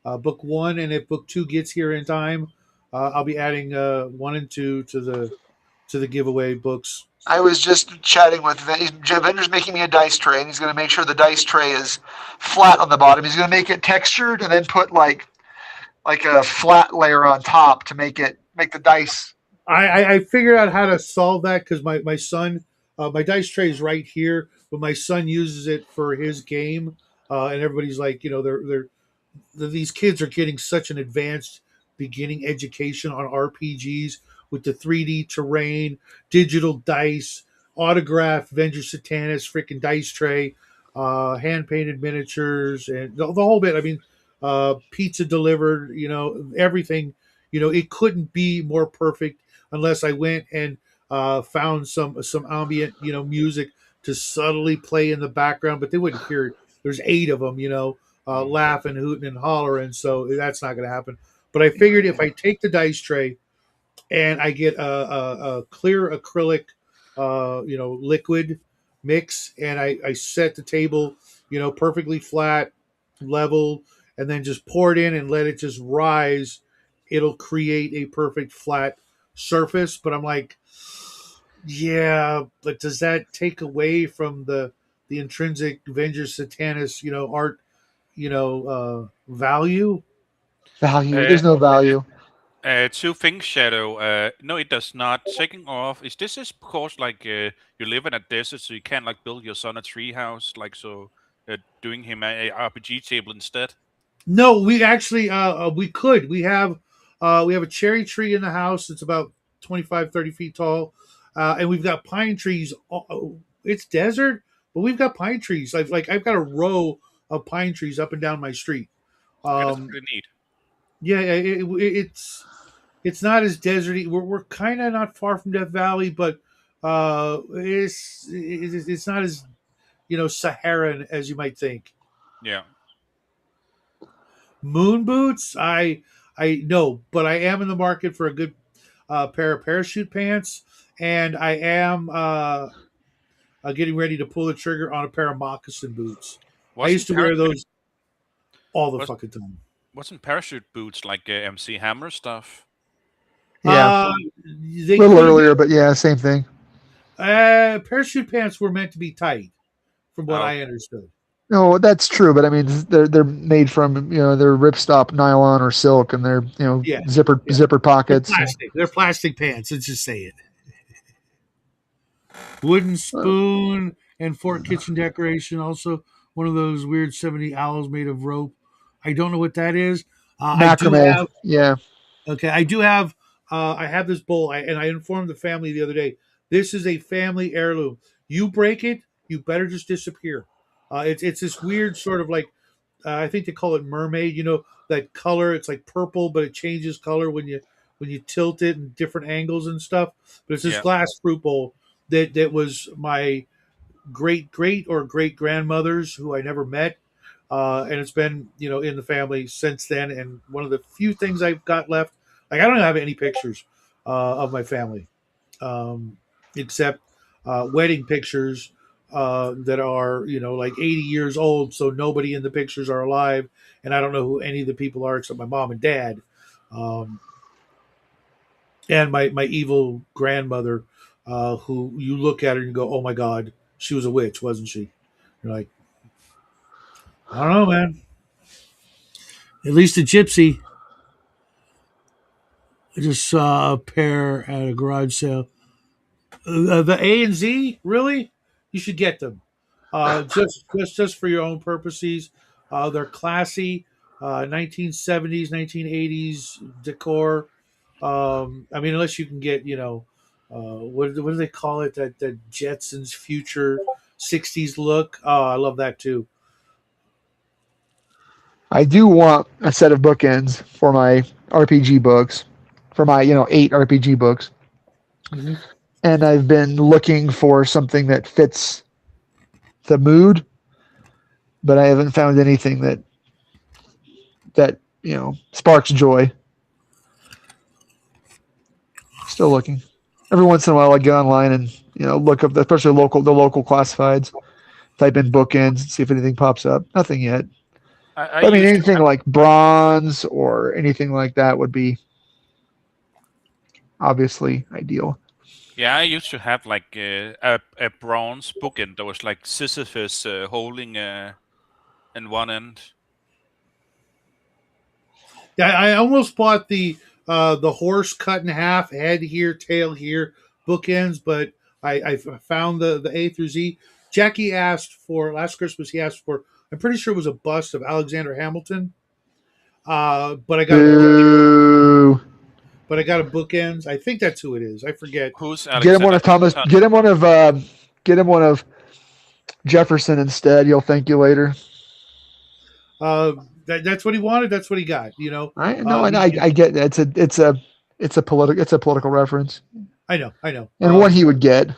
Book one, and if book two gets here in time, I'll be adding one and two to the giveaway books. I was just chatting with Vender's making me a dice tray, and he's going to make sure the dice tray is flat on the bottom. He's going to make it textured, and then put like a flat layer on top to make the dice. I figured out how to solve that because my son, my dice tray is right here, but my son uses it for his game, and everybody's like, these kids are getting such an advanced beginning education on RPGs with the 3D terrain, digital dice, autographed Venger Satanis freaking dice tray, hand painted miniatures, and the whole bit. I mean, pizza delivered, everything. It couldn't be more perfect unless I went and found some ambient, music to subtly play in the background, but they wouldn't hear it. There's eight of them, laughing, hooting, and hollering. So that's not going to happen. But I figured if I take the dice tray and I get a clear acrylic, liquid mix, and I set the table, perfectly flat, level, and then just pour it in and let it just rise, it'll create a perfect flat surface. But I'm like, yeah, but does that take away from the intrinsic Avengers Satanis, art, value? Value. Uh, There's no value. Two things, Shadow. No, it does not. Second off, is this because like you live in a desert, so you can't like build your son a tree house, like so doing him a RPG table instead? No, we actually we could. We have a cherry tree in the house. It's about 25, 30 feet tall. And we've got pine trees. It's desert, but we've got pine trees. I've got a row of pine trees up and down my street. Okay, that's Um pretty neat. yeah, it's not as deserty. We're kind of not far from Death Valley, but it's not as, Saharan as you might think. Yeah. Moon boots, I no, but I am in the market for a good pair of parachute pants, and I am getting ready to pull the trigger on a pair of moccasin boots. I used Wasn't to wear those all the was fucking time. wasn't parachute boots like MC Hammer stuff? Yeah, Uh, a they little could have earlier, but yeah, same thing. been. Parachute pants were meant to be tight, from what Oh, I understood. No, that's true, but I mean, they're made from they're ripstop nylon or silk, and they're Yeah, yeah. zipper They're pockets. plastic. They're plastic pants. Let's just say it. Wooden Uh, spoon and fork kitchen decoration. Also, one of those weird 70 owls made of rope. I don't know what that is. I do macrame. have. Yeah, Okay, I do have. I have this bowl, and I informed the family the other day. This is a family heirloom. You break it, you better just disappear. It's this weird sort of like, I think they call it mermaid. That color. It's like purple, but it changes color when you tilt it and different angles and stuff. But it's this yeah. glass fruit bowl that was my great or great grandmother's, who I never met. And it's been, in the family since then. And one of the few things I've got left, like I don't have any pictures of my family, um, except wedding pictures that are, like 80 years old. So nobody in the pictures are alive, and I don't know who any of the people are except my mom and dad, um, and my evil grandmother, who you look at her and you go, "Oh my God, she was a witch, wasn't she?" You're like, I don't know, man. At least a gypsy. I just saw a pair at a garage sale. The A and Z, really? You should get them. Just for your own purposes. They're classy, 1970s, 1980s decor. I mean, unless you can get, what do they call it? That Jetsons future 60s look. Oh, I love that too. I do want a set of bookends for my RPG books, for my 8 RPG books, Hmm. and I've been looking for something that fits the mood, but I haven't found anything that sparks joy. Still looking. Every once in a while, I get online and look up, especially the local classifieds. Type in bookends and see if anything pops up. Nothing yet. I But I mean, used to anything like bronze or anything like that would be obviously ideal. Yeah, I used to have like a bronze bookend that was like Sisyphus holding in one end. Yeah, I almost bought the horse cut in half, head here, tail here, bookends, but I found the A through Z. Jackie asked for last Christmas. He asked for. I'm pretty sure it was a bust of Alexander Hamilton. But I got a book. Boo. But I got a bookends. I think that's who it is. I forget. Who's Get him one Alexander of Thomas. Hamilton? Get him one of Jefferson instead. You'll thank you later. That's what he wanted. That's what he got. I know, and I get that. It's a political reference, I know. I know. and one he would get.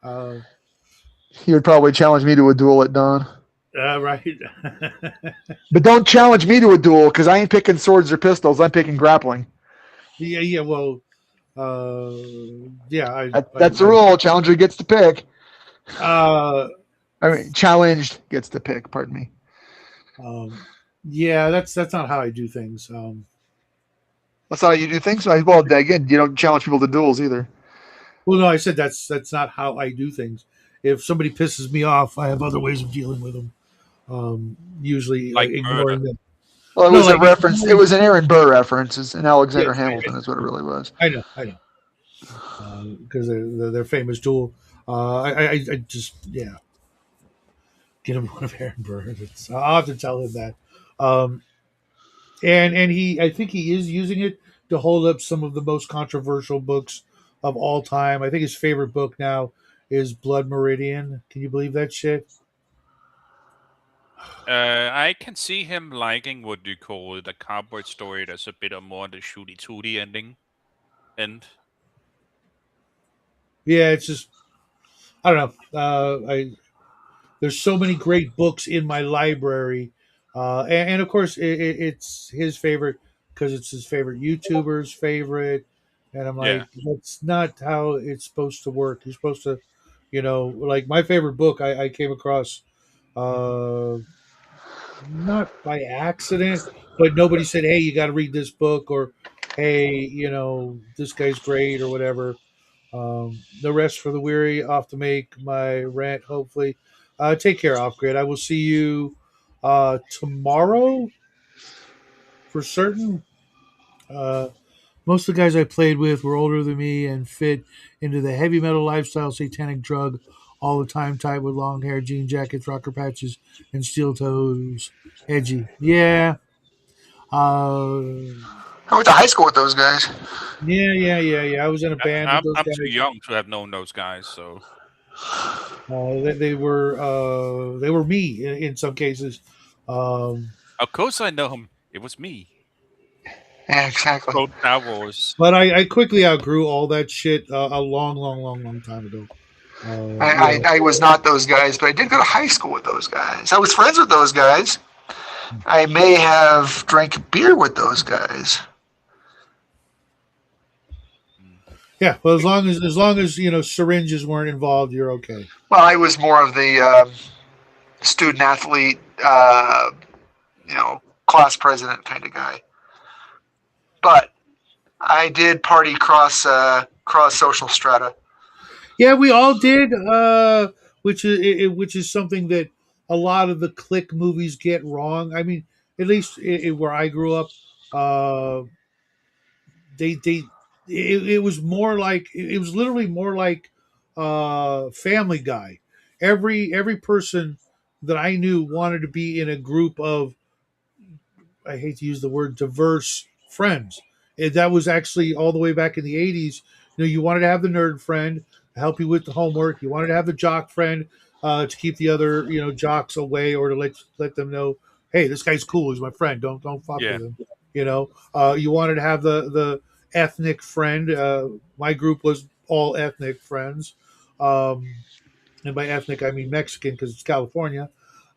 Uh, He would probably challenge me to a duel at dawn. right. But don't challenge me to a duel because I ain't picking swords or pistols. I'm picking grappling. Yeah. Yeah. Well. Yeah. That's the rule. Challenger gets to pick. Uh, I mean, challenged gets to pick. Pardon me. yeah, that's not how I do things. That's how you do things. Well, again, you don't challenge people to duels either. Well, no, I said that's not how I do things. If somebody pisses me off, I have other ways of dealing with them. Usually Like murder. ignoring them. Well, it No, was a like reference. It was an Aaron Burr reference, and Alexander yes, Hamilton is what it really was. I know, because they're famous duel. I just yeah. Get him one of Aaron Burr's. I'll have to tell him that. Um, and he, I think he is using it to hold up some of the most controversial books of all time. I think his favorite book now is Blood Meridian. Can you believe that shit? I can see him liking what you call the cowboy story. That's a bit of more the shooty tooty ending. And Yeah, it's just I don't know. I There's so many great books in my library, and of course it's his favorite because it's his favorite YouTuber's favorite, and I'm yeah, like, that's not how it's supposed to work. You're supposed to, like my favorite book I came across, uh, not by accident, but nobody said, hey, you got to read this book, or hey, this guy's great, or whatever. The rest for the weary. Off to make my rant. Hopefully, take care, off grid. I will see you tomorrow for certain. Uh, most of the guys I played with were older than me and fit into the heavy metal lifestyle, satanic drug, all the time type with long hair, jean jackets, rocker patches, and steel toes. Edgy, yeah. Uh, I went to high school with those guys. yeah. I was in a band with those I'm too guys. young to have known those guys. So They were me in some cases. Um, of course I know him. It was me. Yeah, exactly. Quote Star Wars. but I quickly outgrew all that shit a long, long, long, long time ago. Uh, you I, know, I, I was not those guys, but I did go to high school with those guys. I was friends with those guys. I may have drank beer with those guys. Mm. yeah. Well, as long as syringes weren't involved, you're okay. Well, I was more of the student athlete, class president kind of guy. But I did party cross social strata. Yeah, we all did. Which is something that a lot of the click movies get wrong. I mean, at least where I grew up, uh, it was more like it was literally more like Family Guy. Every person that I knew wanted to be in a group of, I hate to use the word, diverse friends. And that was actually all the way back in the 80s. You wanted to have the nerd friend to help you with the homework. You wanted to have the jock friend to keep the other jocks away, or to let them know, hey, this guy's cool. He's my friend. Don't fuck Yeah, with him. You wanted to have the ethnic friend. My group was all ethnic friends, and by ethnic I mean Mexican because it's California.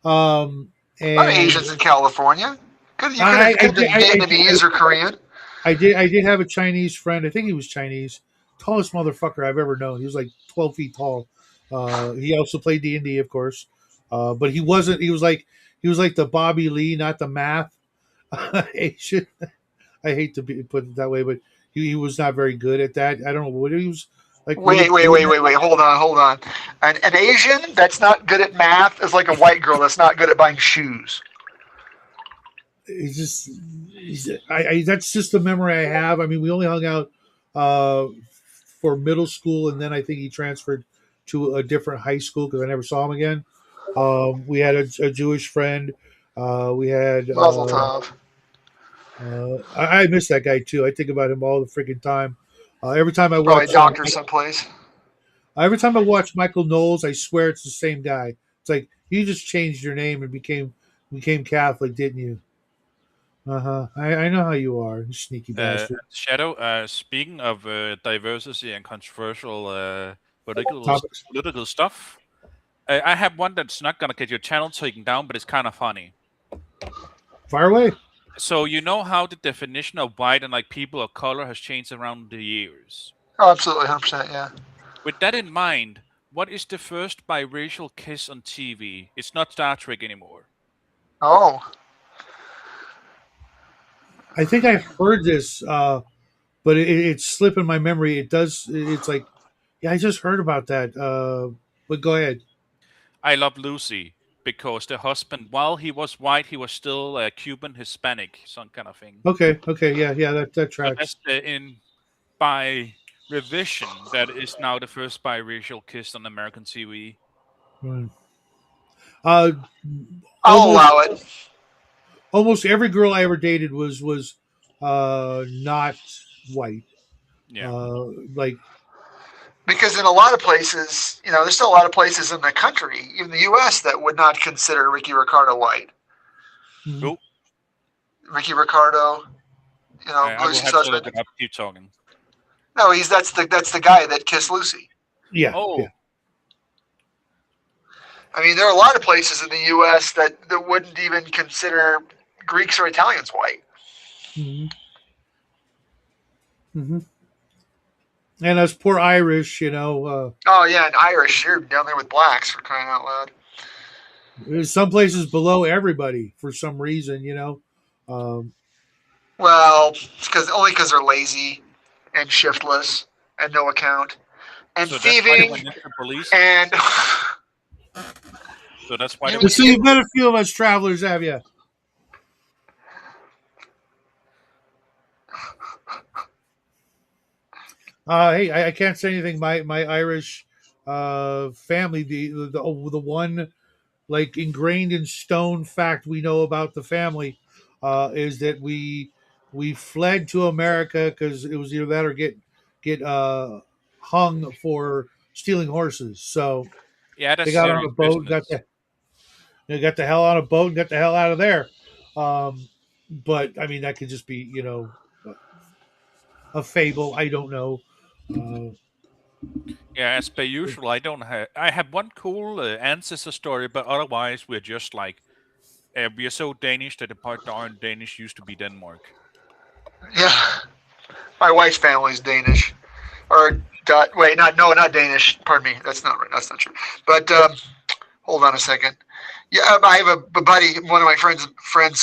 Um, A lot of and Asians in California. You could I, have I, could have been I, Vietnamese or Korean. I did have a Chinese friend. I think he was Chinese. Tallest motherfucker I've ever known. He was like 12 feet tall. He also played D&D, of course. But he wasn't. He was like the Bobby Lee, not the math Asian. I hate to put it that way, but he was not very good at that. I don't know what he was like. Really Wait, wait, good wait, at. wait, wait. Hold on. An Asian that's not good at math is like a white girl that's not good at buying shoes. He's just. That's just the memory I have. I mean, we only hung out uh, for middle school, and then I think he transferred to a different high school because I never saw him again. We had a Jewish friend. We had. Mazel tov. I miss that guy too. I think about him all the freaking time. Every time I Probably a watch, doctor someplace. every time I watch Michael Knowles, I swear it's the same guy. It's like you just changed your name and became Catholic, didn't you? Uh huh. I know how you are, you sneaky bastard. Shadow. Speaking of diversity and controversial political Topics. political stuff, I have one that's not gonna get your channel taken down, but it's kind of funny. Fire away. So you know how the definition of white and like people of color has changed around the years. Oh, absolutely, 100%. Yeah. With that in mind, what is the first biracial kiss on TV? It's not Star Trek anymore. Oh, I think I heard this, but it's slipping my memory. It does. It's like, yeah, I just heard about that. But go ahead. I Love Lucy because the husband, while he was white, he was still Cuban Hispanic, some kind of thing. Okay, yeah, that So that's tracks. in by revision. That is now the first biracial kiss on American TV. Hmm. Uh, I'll almost allow it. almost every girl I ever dated was not white. Yeah. Uh, like Because in a lot of places, there's still a lot of places in the country, even the U.S., that would not consider Ricky Ricardo white. mhm. Oh, Ricky Ricardo, I will Lucy's have to look husband. it up. Keep talking. No, that's the guy that kissed Lucy. Yeah, yeah. Oh, I mean, there are a lot of places in the U.S. that wouldn't even consider Greeks or Italians white. Hmm. Hmm. And us poor Irish, Oh yeah, and Irish, you're down there with blacks for crying out loud. there's some places below everybody for some reason. Um, Well, it's only because they're lazy and shiftless and no account and so that's why they thieving went into police. and So that's why they you so went into you've you met a police. few of us travelers, have you? Hey, I can't say anything. My Irish family, the one like ingrained in stone fact we know about the family is that we fled to America because it was either that or get hung for stealing horses. So Yeah, they that's got on serious a boat, business. they got the hell on a boat, and got the hell out of there. But I mean, that could just be a fable. I don't know. Uh, Yeah, as per usual, I don't have. I have one cool ancestor story, but otherwise we're just like we are so Danish that the part darn Danish used to be Denmark. yeah. My wife's family's Danish or wait, not Danish. Pardon me, that's not right. That's not true. But hold on a second. Yeah, I have a buddy. One of my friends,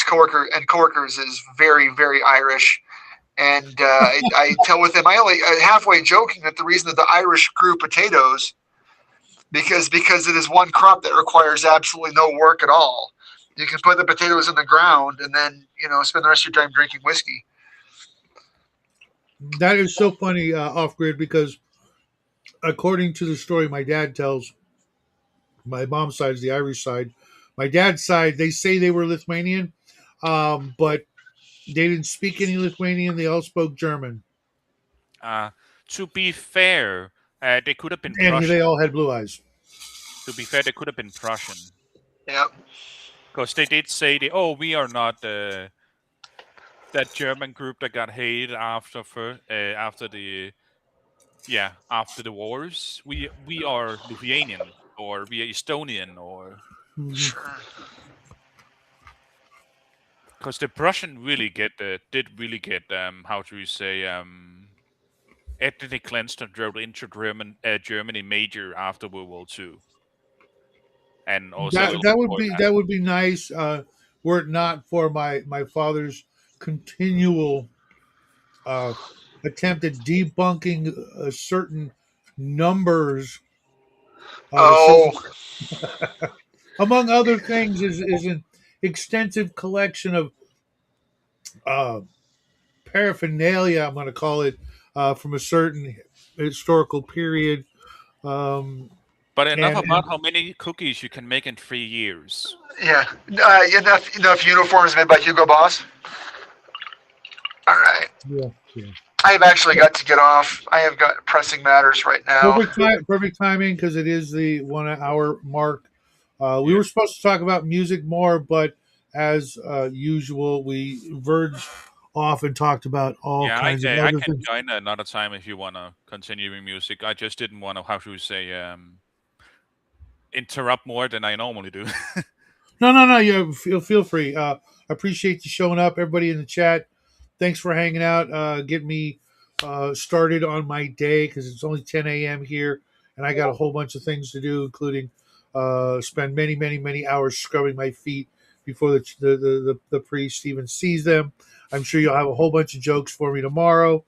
coworkers is very Irish, and I tell with him. I only halfway joking that the reason that the Irish grew potatoes because it is one crop that requires absolutely no work at all. You can put the potatoes in the ground and then spend the rest of your time drinking whiskey. that is so funny, off grid, because according to the story my dad tells, my mom's side is the Irish side. My dad's side, they say they were Lithuanian, but they didn't speak any Lithuanian. They all spoke German, Uh, to be fair, they could have been and they Prussian. all had blue eyes. To be fair, they could have been Prussian Yeah. because they did say we are not that German group that got hated after the wars. We are Lithuanian or we are Estonian or Mhm. Sure. because the Prussian really did really get how do you say ethnically cleansed and drove into Germany major after World War II and also a That little that would before be that. that would be nice, were it not for my father's continual uh, attempt at debunking certain numbers of a certain, Oh, among other things, is an extensive collection of uh, paraphernalia. I'm going to call it from a certain historical period, um, But enough and about how many cookies you can make in 3 years. yeah. Enough uniforms made by Hugo Boss. All right. yeah, yeah. I have actually got to get off. I have got pressing matters right now. Perfect timing because it is the 1 hour mark. We Yeah. were supposed to talk about music more, but as usual, we verged off and talked about all Yeah, kinds of I other can things. join another time if you want to continue with music. I just didn't want to, how should we say, interrupt more than I normally do. No, no, no. You feel free. I appreciate you showing up, everybody in the chat. Thanks for hanging out. Get me started on my day because it's only 10 a.m. here, and I got a whole bunch of things to do, including spend many hours scrubbing my feet before the priest even sees them. I'm sure you'll have a whole bunch of jokes for me tomorrow,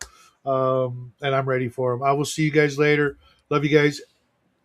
and I'm ready for them. I will see you guys later. Love you guys.